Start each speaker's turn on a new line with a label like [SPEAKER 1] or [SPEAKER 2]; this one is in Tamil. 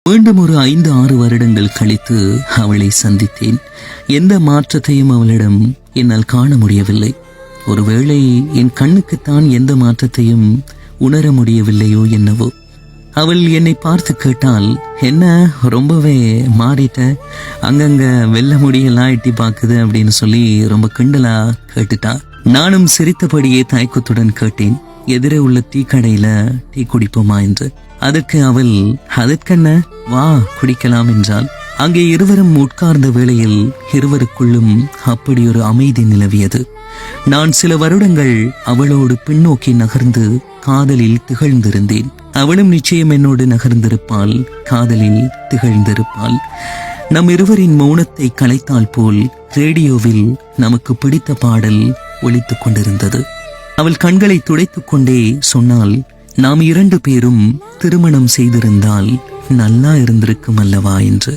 [SPEAKER 1] மீண்டும் ஒரு 5-6 வருடங்கள் கழித்து அவளை சந்தித்தேன். எந்த மாற்றத்தையும் அவளிடம் என்னால் காண முடியவில்லை. ஒருவேளை என் கண்ணுக்குத்தான் எந்த மாற்றத்தையும் உணர முடியவில்லையோ என்னவோ. அவள் என்னை பார்த்து கேட்டால், என்ன ரொம்பவே மாறிட்ட, அங்கங்க வெள்ள முடியெல்லாம் எட்டி பாக்குது அப்படின்னு சொல்லி ரொம்ப கிண்டலா கேட்டுட்டா. நானும் சிரித்தபடியே தயக்கத்துடன் கேட்டேன், எதிரே உள்ள டீ கடையில டீ குடிப்போமா என்று. அதற்கு அவள், அதற்கென்ன, வா குடிக்கலாம் என்றாள். அங்கே இருவரும் உட்கார்ந்த வேளையில் இருவருக்குள்ளும் அப்படி ஒரு அமைதி நிலவியது. நான் சில வருடங்கள் அவளோடு பின்னோக்கி நகர்ந்து காதலில் திகழ்ந்திருந்தேன். அவளும் நிச்சயம் என்னோடு நகர்ந்திருப்பாள், காதலில் திகழ்ந்திருப்பாள். நம் இருவரின் மௌனத்தை கலைத்தால் போல் ரேடியோவில் நமக்கு பிடித்த பாடல் ஒலித்துக் கொண்டிருந்தது. அவள் கண்களை துடைத்துக் கொண்டே சொன்னாள், நாம் 2 பேரும் திருமணம் செய்திருந்தால் நல்லா இருந்திருக்கும் அல்லவா என்று.